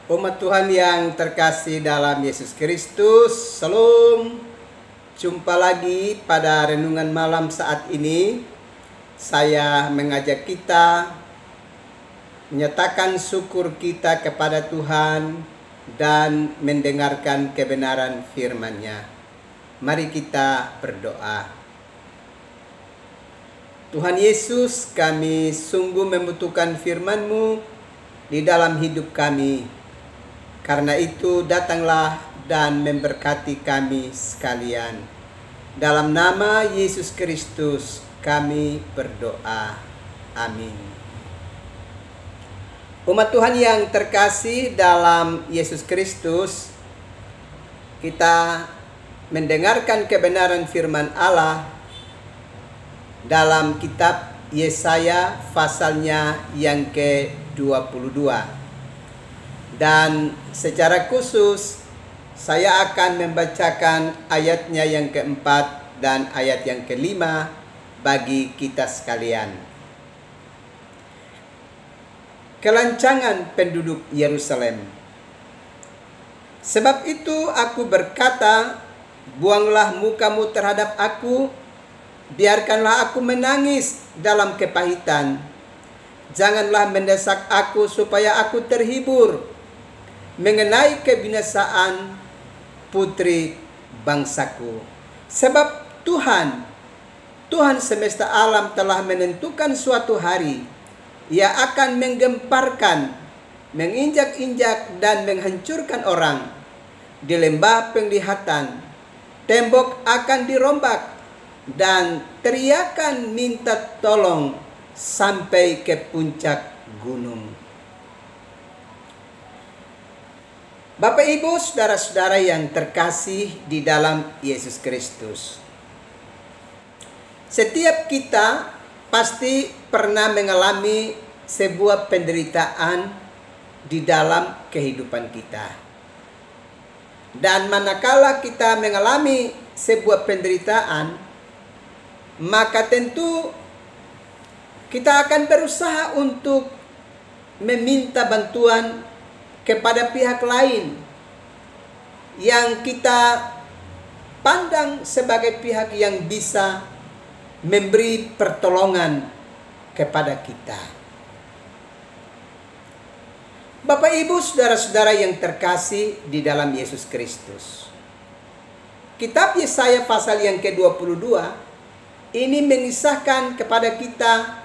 Umat Tuhan yang terkasih dalam Yesus Kristus, Salam. Jumpa lagi pada renungan malam saat ini. Saya mengajak kita menyatakan syukur kita kepada Tuhan dan mendengarkan kebenaran firman-Nya. Mari kita berdoa. Tuhan Yesus, kami sungguh membutuhkan firman-Mu di dalam hidup kami. Karena itu datanglah dan memberkati kami sekalian. Dalam nama Yesus Kristus kami berdoa. Amin. Umat Tuhan yang terkasih dalam Yesus Kristus, kita mendengarkan kebenaran firman Allah dalam kitab Yesaya pasalnya yang ke-22. Dan secara khusus saya akan membacakan ayatnya yang keempat dan ayat yang kelima bagi kita sekalian. Kelancangan penduduk Yerusalem. Sebab itu aku berkata, buanglah mukamu terhadap aku, biarkanlah aku menangis dalam kepahitan. Janganlah mendesak aku supaya aku terhibur mengenai kebinasaan putri bangsaku. Sebab Tuhan semesta alam telah menentukan suatu hari, Ia akan menggemparkan, menginjak-injak dan menghancurkan orang. Di lembah penglihatan, tembok akan dirombak dan teriakan minta tolong sampai ke puncak gunung. Bapak, Ibu, saudara-saudara yang terkasih di dalam Yesus Kristus. Setiap kita pasti pernah mengalami sebuah penderitaan di dalam kehidupan kita. Dan manakala kita mengalami sebuah penderitaan, maka tentu kita akan berusaha untuk meminta bantuan kepada pihak lain yang kita pandang sebagai pihak yang bisa memberi pertolongan kepada kita. Bapak, Ibu, saudara-saudara yang terkasih di dalam Yesus Kristus. Kitab Yesaya pasal yang ke-22 ini mengisahkan kepada kita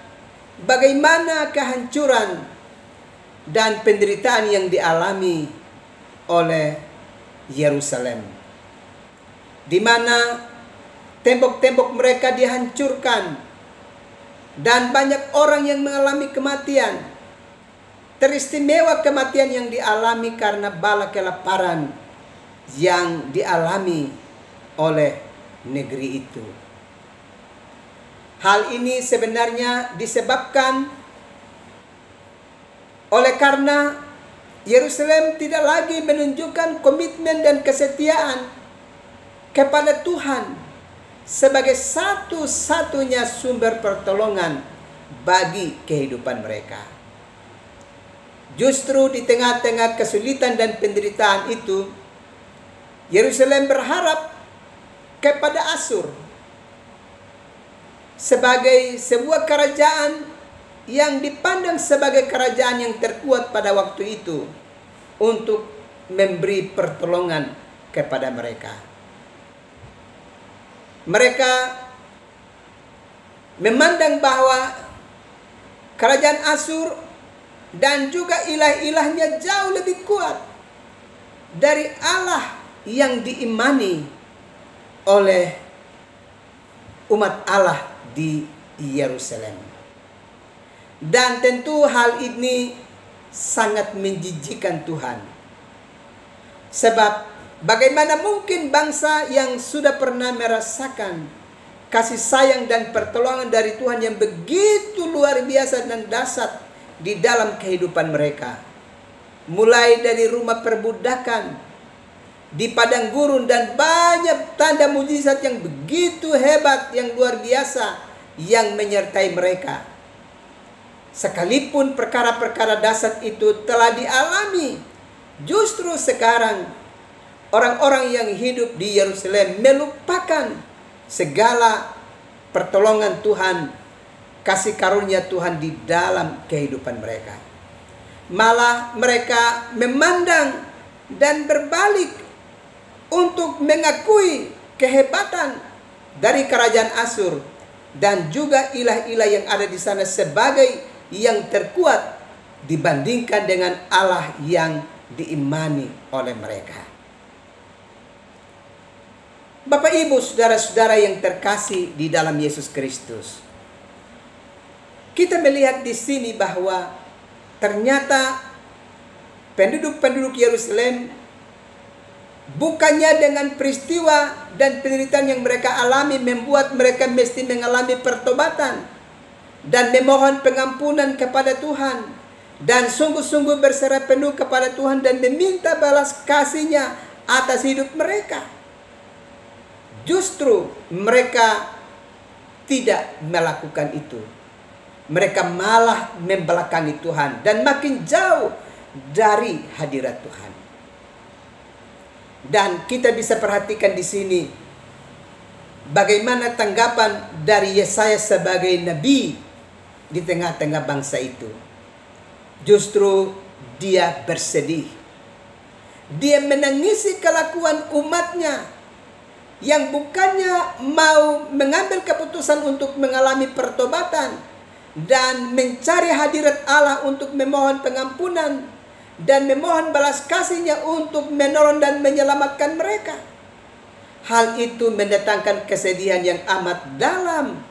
bagaimana kehancuran dan penderitaan yang dialami oleh Yerusalem, di mana tembok-tembok mereka dihancurkan dan banyak orang yang mengalami kematian. Teristimewa kematian yang dialami karena bala kelaparan yang dialami oleh negeri itu. Hal ini sebenarnya disebabkan oleh karena Yerusalem tidak lagi menunjukkan komitmen dan kesetiaan kepada Tuhan sebagai satu-satunya sumber pertolongan bagi kehidupan mereka. Justru di tengah-tengah kesulitan dan penderitaan itu, Yerusalem berharap kepada Asyur sebagai sebuah kerajaan yang dipandang sebagai kerajaan yang terkuat pada waktu itu untuk memberi pertolongan kepada mereka. Mereka memandang bahwa kerajaan Asyur dan juga ilah-ilahnya jauh lebih kuat dari Allah yang diimani oleh umat Allah di Yerusalem. Dan tentu hal ini sangat menjijikkan Tuhan. Sebab bagaimana mungkin bangsa yang sudah pernah merasakan kasih sayang dan pertolongan dari Tuhan yang begitu luar biasa dan dahsyat di dalam kehidupan mereka. Mulai dari rumah perbudakan, di padang gurun, dan banyak tanda mujizat yang begitu hebat, yang luar biasa yang menyertai mereka. Sekalipun perkara-perkara dahsyat itu telah dialami Justru sekarang orang-orang yang hidup di Yerusalem melupakan segala pertolongan Tuhan, kasih karunia Tuhan di dalam kehidupan mereka. Malah mereka memandang dan berbalik untuk mengakui kehebatan dari kerajaan Asyur dan juga ilah-ilah yang ada di sana sebagai yang terkuat dibandingkan dengan Allah yang diimani oleh mereka. Bapak Ibu, saudara-saudara yang terkasih di dalam Yesus Kristus, kita melihat di sini bahwa ternyata penduduk-penduduk Yerusalem bukannya dengan peristiwa dan penderitaan yang mereka alami membuat mereka mesti mengalami pertobatan dan memohon pengampunan kepada Tuhan dan sungguh-sungguh berserah penuh kepada Tuhan dan meminta balas kasih-Nya atas hidup mereka. Justru mereka tidak melakukan itu. Mereka malah membelakangi Tuhan dan makin jauh dari hadirat Tuhan. Dan kita bisa perhatikan di sini bagaimana tanggapan dari Yesaya sebagai nabi di tengah-tengah bangsa itu. Justru dia bersedih. Dia menangisi kelakuan umatnya yang bukannya mau mengambil keputusan untuk mengalami pertobatan dan mencari hadirat Allah untuk memohon pengampunan dan memohon balas kasih-Nya untuk menolong dan menyelamatkan mereka. Hal itu mendatangkan kesedihan yang amat dalam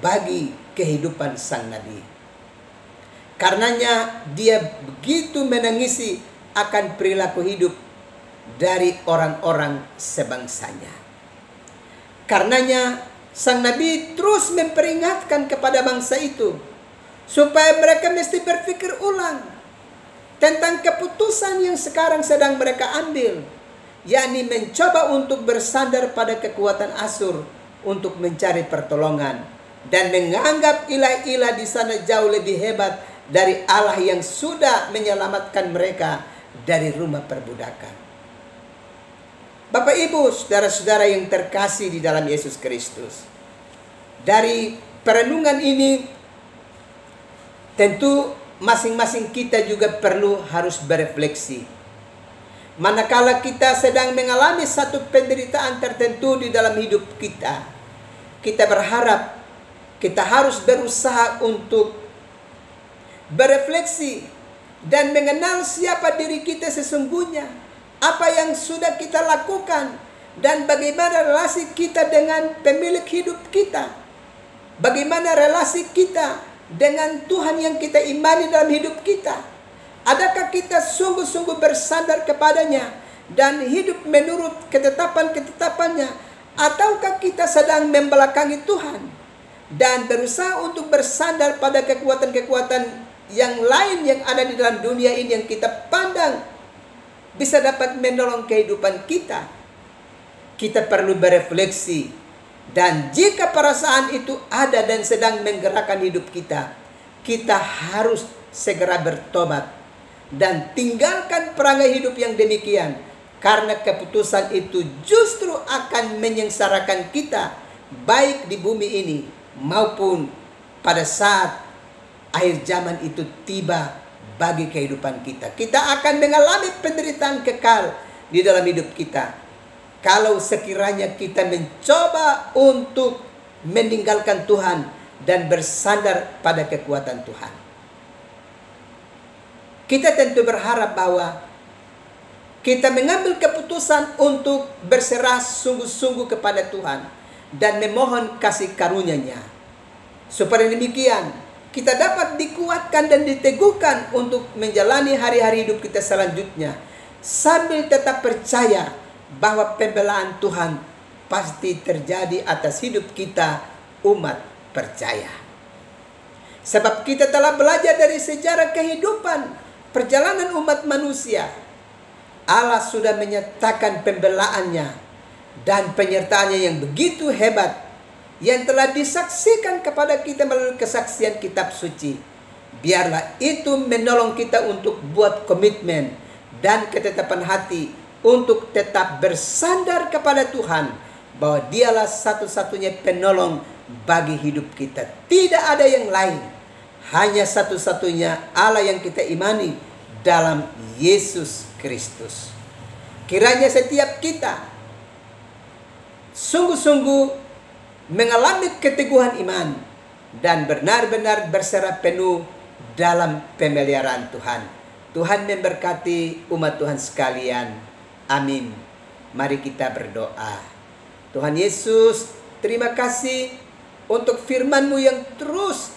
bagi kehidupan sang nabi. Karenanya dia begitu menangisi akan perilaku hidup dari orang-orang sebangsanya. Karenanya sang nabi terus memperingatkan kepada bangsa itu supaya mereka mesti berpikir ulang tentang keputusan yang sekarang sedang mereka ambil, yakni mencoba untuk bersandar pada kekuatan Asyur untuk mencari pertolongan dan menganggap ilah-ilah di sana jauh lebih hebat dari Allah yang sudah menyelamatkan mereka dari rumah perbudakan. Bapak Ibu, saudara-saudara yang terkasih di dalam Yesus Kristus, dari perenungan ini tentu masing-masing kita juga perlu harus berefleksi. Manakala kita sedang mengalami satu penderitaan tertentu di dalam hidup kita, kita berharap kita harus berusaha untuk berefleksi dan mengenal siapa diri kita sesungguhnya, apa yang sudah kita lakukan, dan bagaimana relasi kita dengan pemilik hidup kita, bagaimana relasi kita dengan Tuhan yang kita imani dalam hidup kita. Adakah kita sungguh-sungguh bersandar kepadanya dan hidup menurut ketetapan-ketetapannya, ataukah kita sedang membelakangi Tuhan dan berusaha untuk bersandar pada kekuatan-kekuatan yang lain yang ada di dalam dunia ini yang kita pandang bisa dapat menolong kehidupan kita? Kita perlu berefleksi, dan jika perasaan itu ada dan sedang menggerakkan hidup kita, kita harus segera bertobat dan tinggalkan perangai hidup yang demikian, karena keputusan itu justru akan menyengsarakan kita baik di bumi ini maupun pada saat akhir zaman itu tiba bagi kehidupan kita. Kita akan mengalami penderitaan kekal di dalam hidup kita kalau sekiranya kita mencoba untuk meninggalkan Tuhan dan bersandar pada kekuatan Tuhan. Kita tentu berharap bahwa kita mengambil keputusan untuk berserah sungguh-sungguh kepada Tuhan dan memohon kasih karunia-Nya. Supaya demikian kita dapat dikuatkan dan diteguhkan untuk menjalani hari-hari hidup kita selanjutnya, sambil tetap percaya bahwa pembelaan Tuhan pasti terjadi atas hidup kita, umat percaya. Sebab kita telah belajar dari sejarah kehidupan perjalanan umat manusia. Allah sudah menyatakan pembelaannya dan penyertaannya yang begitu hebat, yang telah disaksikan kepada kita melalui kesaksian kitab suci. Biarlah itu menolong kita untuk buat komitmen dan ketetapan hati untuk tetap bersandar kepada Tuhan, bahwa Dialah satu-satunya penolong bagi hidup kita. Tidak ada yang lain, hanya satu-satunya Allah yang kita imani dalam Yesus Kristus. Kiranya setiap kita sungguh-sungguh mengalami keteguhan iman dan benar-benar berserah penuh dalam pemeliharaan Tuhan. Tuhan memberkati umat Tuhan sekalian. Amin. Mari kita berdoa. Tuhan Yesus, terima kasih untuk firman-Mu yang terus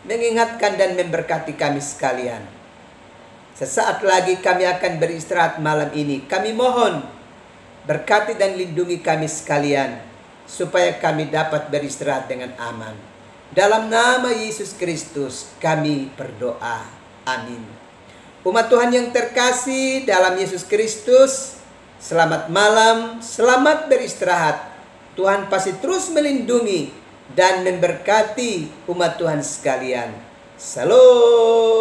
mengingatkan dan memberkati kami sekalian. Sesaat lagi kami akan beristirahat malam ini. Kami mohon berkati dan lindungi kami sekalian, supaya kami dapat beristirahat dengan aman. Dalam nama Yesus Kristus kami berdoa. Amin. Umat Tuhan yang terkasih dalam Yesus Kristus, selamat malam, selamat beristirahat. Tuhan pasti terus melindungi dan memberkati umat Tuhan sekalian. Salam.